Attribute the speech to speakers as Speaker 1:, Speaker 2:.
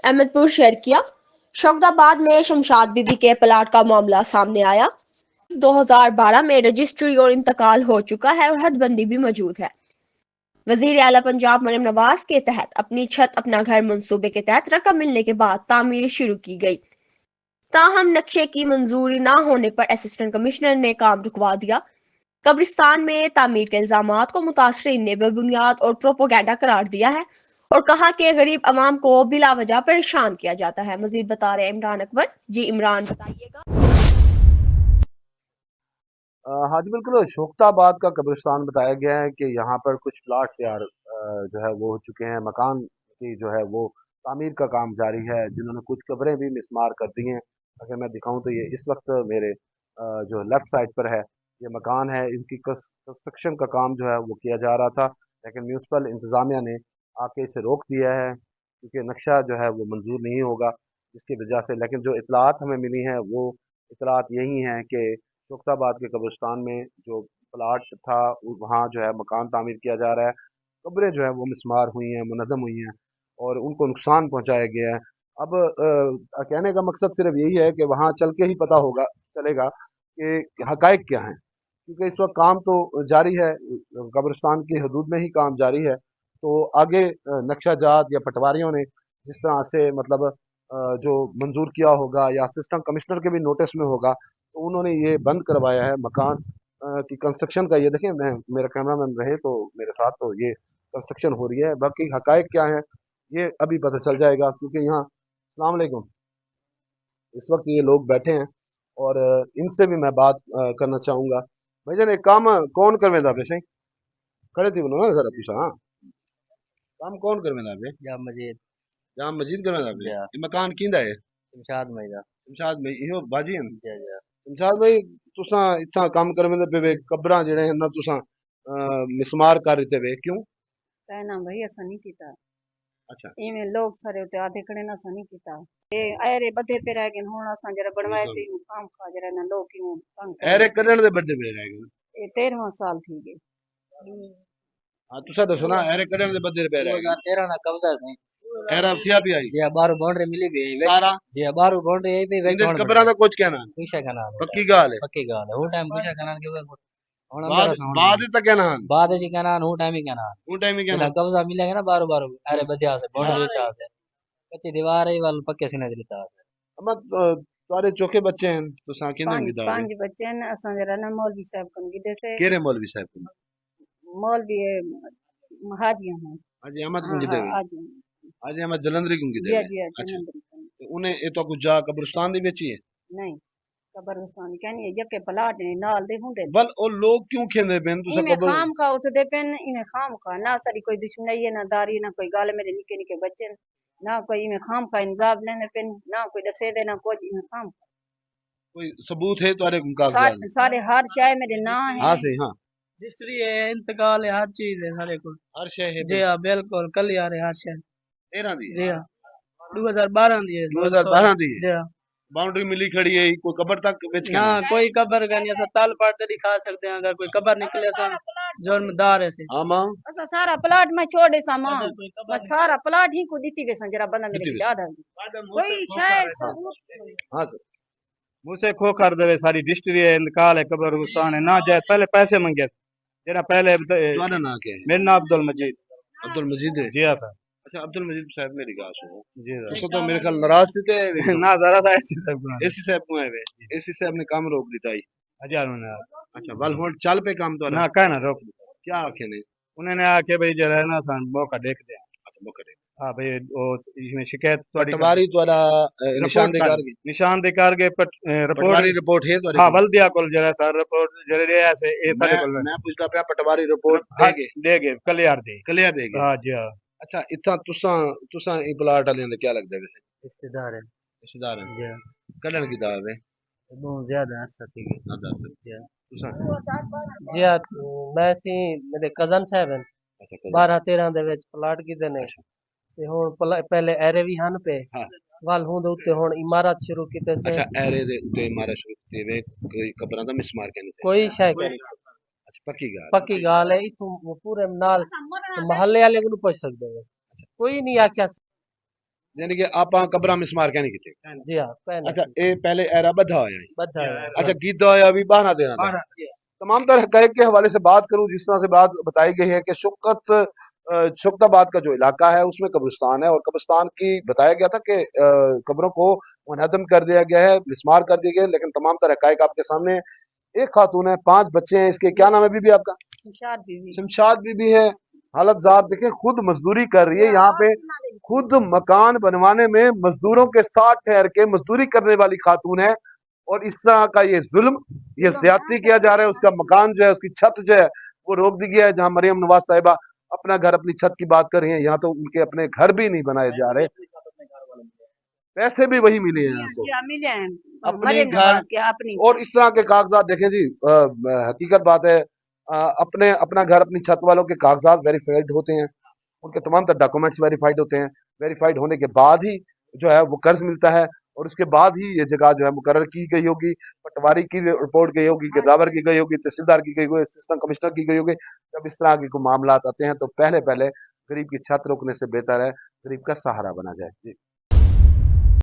Speaker 1: अहमदपुर शहर किया शौकताबाद में शमशाद बीबी के प्लाट का मामला सामने आया। 2012 में रजिस्ट्री और इंतकाल हो चुका है और हदबंदी भी मौजूद है। वजीर आला पंजाब मरियम नवाज के तहत अपनी छत अपना घर मंसूबे के तहत रकम मिलने के बाद तामीर शुरू की गई। ताहम नक्शे की मंजूरी न होने पर असिस्टेंट कमिश्नर ने काम रुकवा दिया। कब्रिस्तान में तामीर के इल्जामात को मुतासरीन ने बेबुनियाद और प्रोपोगंडा करार दिया है और कहा कि गरीब अवाम को बिला वजह परेशान किया जाता है। मजीद बता रहे इमरान अकबर। जी इमरान बताइएगा।
Speaker 2: हाँ जी बिल्कुल, शोख्ताबाद का कब्रिस्तान बताया गया है कि यहाँ पर कुछ प्लाट तैयार जो है वो हो चुके हैं। मकान की जो है वो तामीर का काम जारी है, जिन्होंने कुछ कब्रें भी मिसमार कर दी हैं। अगर मैं दिखाऊं तो ये इस वक्त मेरे जो लेफ्ट साइड पर है, ये मकान है। इनकी कंस्ट्रक्शन का काम जो है वो किया जा रहा था, लेकिन म्यूनसिपल इंतज़ामिया ने आके इसे रोक दिया है क्योंकि नक्शा जो है वो मंजूर नहीं होगा, जिसकी वजह से। लेकिन जो इतलात हमें मिली हैं वो इतलात यही हैं कि शोख्ताबाद के कब्रिस्तान में जो प्लाट था वहाँ जो है मकान तामीर किया जा रहा है। कब्रें जो है वो मिसमार हुई हैं, मुनहदम हुई हैं और उनको नुकसान पहुंचाया गया है। अब कहने का मकसद सिर्फ यही है कि वहाँ चल के ही पता होगा चलेगा कि हकायक क्या हैं, क्योंकि इस वक्त काम तो जारी है, कब्रिस्तान की हदूद में ही काम जारी है। तो आगे नक्शा जात या पटवारियों ने जिस तरह से मतलब जो मंजूर किया होगा या असिस्टेंट कमिश्नर के भी नोटिस में होगा, तो उन्होंने ये बंद करवाया है मकान की कंस्ट्रक्शन का। ये देखें, मैं मेरा कैमरामैन रहे तो मेरे साथ, तो ये कंस्ट्रक्शन हो रही है। बाकी हकायक क्या है ये अभी पता चल जाएगा, क्योंकि यहाँ अस्सलाम वालेकुम, इस वक्त ये लोग बैठे हैं और इनसे भी मैं बात करना चाहूंगा। भाई जान, एक काम कौन करवे दा पे खड़े थी बोलो ना जरा तुसा। हाँ, काम कौन करवे दा पे?
Speaker 3: या मजीद
Speaker 2: जाम मजीद करवे दा पे।
Speaker 3: या
Speaker 2: ये मकान किंदा है?
Speaker 3: शमशाद मईदा
Speaker 2: शमशाद भाई इहो बाजी हैं।
Speaker 3: जय जय
Speaker 2: शमशाद भाई, तुसा इत्थां काम करवे दे पे वे कब्रां जेड़े हैं ना तुसा मिसमार कर रहे वे क्यों?
Speaker 4: कहना भाई असा नहीं कीता
Speaker 2: अच्छा,
Speaker 4: इवें लोग सारे उते आधे खड़े ना असा नहीं कीता ए अरे बधे पे रह गए हुन असा जरा बनवाए सी काम खा जरा ना लोग क्यों तंग करे
Speaker 2: एरे करण दे बड़े पे रह गए।
Speaker 4: ए 13वां साल थी गए
Speaker 2: हाँ तुसा दसो ना, एरे करण दे बड़े पे रह गए।
Speaker 3: 2013 ना कब्जा से
Speaker 2: एरा थिया भी आई
Speaker 3: जे बारू बाउंड्री मिली भी
Speaker 2: सारा
Speaker 3: जे बारू बाउंड्री आई भी वे
Speaker 2: इंदे
Speaker 3: कौन
Speaker 2: कब्रां
Speaker 3: बड़ा
Speaker 2: दा कुछ कहना
Speaker 3: पूछा कना
Speaker 2: पक्की गाल है।
Speaker 3: पक्की गाल है वो टाइम पूछा कना के हुन अंदर
Speaker 2: बाद
Speaker 3: साउंड
Speaker 2: बाद तक कहना
Speaker 3: बाद जी कना वो टाइम ही कना
Speaker 2: उन टाइम ही
Speaker 3: जेला
Speaker 2: कहना।
Speaker 3: कब्जा मिलेगा ना बारू बारू अरे बदिया से
Speaker 2: हाँ,
Speaker 3: बाउंड्री था से कच्ची दीवार है वाल पक्के सिने दिता
Speaker 2: अम्मा तुम्हारे चोखे बच्चे हैं तो साकिन
Speaker 4: पांच
Speaker 2: गिदा है।
Speaker 4: पांच बच्चे न असा जरा ना मौलवी साहब कन गिदे से
Speaker 2: केरे मौलवी साहब को?
Speaker 4: मौलवी हाजियां हैं
Speaker 2: हाजी अहमद को
Speaker 4: हाँ
Speaker 2: गिदे
Speaker 4: हाँ
Speaker 2: हुए,
Speaker 4: आज
Speaker 2: हाजी अहमद जलंधरी को गिदे
Speaker 4: जी
Speaker 2: हुए।
Speaker 4: जी
Speaker 2: अच्छा,
Speaker 4: जलंधर
Speaker 2: तो उन्हें ये तो कुछ जा कब्रिस्तान दी बेची है।
Speaker 4: नहीं कब्रस्तान कहनी यके प्लाट ने नाल दे हुंदे
Speaker 2: बल और लोग क्यों खेंदे पेन तुसा
Speaker 4: इमे
Speaker 2: कब्र?
Speaker 4: खाम खा उठदे पेन इमे खाम खा ना सारी कोई दुश्मनी है ना दारी ना कोई गाल मेरे निके निके बच्चे न, ना कोई इमे खाम खा इंजाब लेने पेन ना कोई दसे दे ना कुछ इमे खाम खा
Speaker 2: कोई सबूत है तुम्हारे कागजात में?
Speaker 4: सारे हर शय मेरे ना
Speaker 2: हाँ
Speaker 4: है
Speaker 2: सही, हाँ,
Speaker 3: हिस्ट्री है इंतकाल है हर चीज है सारे को
Speaker 2: हर शय है।
Speaker 3: जी हाँ बिल्कुल कल यार है हर शय
Speaker 2: 13 दी
Speaker 3: जी
Speaker 2: है,
Speaker 3: हाँ 2012 दी है
Speaker 2: 2012 दी है।
Speaker 3: जी हाँ
Speaker 2: बाउंड्री मिली खड़ी है, कोई कब्र तक बेच के
Speaker 3: ना
Speaker 2: ना।
Speaker 3: कोई कबर का नहीं ऐसा ताल पाट दिखा सकते हैं अगर कोई कबर निकले सा जुर्मदार है से
Speaker 2: हाँ माँ,
Speaker 4: असा सारा प्लाट में छोड़े सा मां
Speaker 3: अगर कोई
Speaker 4: मैं
Speaker 3: कबर
Speaker 4: सारा प्लाट ही को दीती वे जरा बंदा मेरे
Speaker 2: दी
Speaker 4: की
Speaker 2: हुई।
Speaker 4: याद है कोई शय सबूत
Speaker 2: हाँ सर।
Speaker 5: मुझसे खो कर दे सारी डिस्ट्री है इंतकाल है कब्रिस्तान है ना जाए पहले पैसे मंगे जेड़ा पहले
Speaker 2: तुम्हारा नाम क्या है?
Speaker 5: मेरा नाम अब्दुल मजीद
Speaker 2: अब्दुल मजीद है।
Speaker 5: जी हाँ सर
Speaker 2: अच्छा, अब्दुल मजीद साहब मेरी गाल सुनो।
Speaker 5: जी
Speaker 2: तुसा तो मेरे ख्याल नाराज थे
Speaker 5: ना जरा सा ऐसे सब गुना
Speaker 2: एसी साहब को आए वे, एसी साहब ने काम रोक दिता ही।
Speaker 5: हजार में
Speaker 2: अच्छा, बल हुन चल पे काम तो
Speaker 5: ना कहना रोक दिया
Speaker 2: क्या आखे ने?
Speaker 5: उन्होंने आके भाई जरा ना सन मौका देख दिया
Speaker 2: अच्छा मौका दे।
Speaker 5: हाँ भाई वो इसमें शिकायत थोड़ी
Speaker 2: पटवारी तुम्हारा
Speaker 5: रिपोर्ट
Speaker 2: निशानदेही
Speaker 5: कर निशानदेही के
Speaker 2: पटवारी
Speaker 5: रिपोर्ट
Speaker 2: रिपोर्ट है तुम्हारे
Speaker 5: हाँ
Speaker 2: को?
Speaker 5: बल्दिया को जरा सर रिपोर्ट जरा ऐसे ये
Speaker 2: मैं
Speaker 5: सारे को
Speaker 2: मैं पूछता पे पटवारी रिपोर्ट
Speaker 5: हाँ
Speaker 2: देगे
Speaker 5: देगे कल्याण दी
Speaker 2: क्लियर देगे।
Speaker 5: हाँ जी हाँ
Speaker 2: अच्छा, इतना तुसा तुसा ई प्लाट वाले ने क्या लगदा है वैसे?
Speaker 3: रिश्तेदार है
Speaker 2: रिश्तेदार हैं।
Speaker 3: जी हाँ
Speaker 2: कलर की दाव है
Speaker 3: बहुत ज्यादा है साथी के
Speaker 2: ना दस
Speaker 3: जी हाँ
Speaker 2: तुसा।
Speaker 3: जी हाँ मैं सी मेरे कजन साहब हैं
Speaker 2: अच्छा कदम।
Speaker 3: 12-13 ਦੇ ਵਿੱਚ ਪਲਾਟ ਕਿਦੇ ਨੇ
Speaker 2: अच्छा,
Speaker 3: ਤੇ ਹੁਣ ਪਹਿਲੇ ਐਰੇ ਵੀ ਹਨ ਪਏ
Speaker 2: हाँ।
Speaker 3: ਵੱਲ ਹੁਣ ਦੇ ਉੱਤੇ ਹੁਣ ਇਮਾਰਤ ਸ਼ੁਰੂ ਕੀਤੇ ਸੇ
Speaker 2: अच्छा, एरे दे उते मारा शुरू ते वे कोई कब्रां दा मिसमार कहने से।
Speaker 3: ਕੋਈ ਸ਼ੈ ਕਰੀ
Speaker 2: अच्छा, पक्की गाल।
Speaker 3: ਪੱਕੀ ਗੱਲ ਹੈ ਇਥੋਂ ਪੂਰੇ ਨਾਲ ਮਹੱਲੇ ਵਾਲੇ ਨੂੰ ਪੁੱਛ ਸਕਦੇ ਹੋ ਕੋਈ ਨਹੀਂ ਆਖਿਆ
Speaker 2: यानी कि आप कबरा मिसमार कहने की थे।
Speaker 3: जी हाँ पहले
Speaker 2: अच्छा ये पहले एरा बधा होया है।
Speaker 3: बधा
Speaker 2: अच्छा गीदा होया अभी बहाना देना था। तमाम तरह हक़ाइक़ के हवाले से बात करूं, जिस तरह से बात बताई गई है कि शुक्ताबाद का जो इलाका है उसमें कब्रिस्तान है, और कब्रिस्तान की बताया गया था कि कब्रों को मुनहदम कर दिया गया है, मिसमार कर दिए गए, लेकिन तमाम तरह हक़ाइक़ आपके सामने है। एक खातून है, 5 बच्चे हैं, इसके क्या नाम है बीबी आपका?
Speaker 4: शमशाद बीवी
Speaker 2: शमशाद बीबी है। हालत जार देखें, खुद मजदूरी कर रही है यहाँ पे, खुद मकान बनवाने में मजदूरों के साथ ठहर के मजदूरी करने वाली खातून है, और इस तरह का ये जुल्म, ये ज्यादती किया जा रहा है। उसका मकान जो है, उसकी छत जो है वो रोक दी गया है। जहाँ मरियम नवाज साहिबा अपना घर, अपनी छत की बात कर रही हैं, यहाँ तो उनके अपने घर भी नहीं बनाए जा रहे, पैसे भी वही मिले हैं आपको
Speaker 4: जी मिले हैं
Speaker 2: अपनी
Speaker 4: मरियम
Speaker 2: घर।
Speaker 4: नवाज के अपनी
Speaker 2: और इस तरह के कागजात देखें जी, हकीकत बात है, अपना घर, अपनी छत वालों के कागजात वेरीफाइड होते हैं, उनके तमाम तर डॉक्यूमेंट्स वेरीफाइड होते हैं। वेरीफाइड होने के बाद ही जो है वो कर्ज मिलता है, और उसके बाद ही ये जगह जो है मुकर्रर की गई होगी, पटवारी की रिपोर्ट गई होगी, गिरदावर की गई होगी, तहसीलदार की गई होगी, असिस्टेंट कमिश्नर की गई होगी। जब इस तरह के कोई मामला आते हैं तो पहले पहले गरीब की छत रोकने से बेहतर है गरीब का सहारा बना जाए। जी।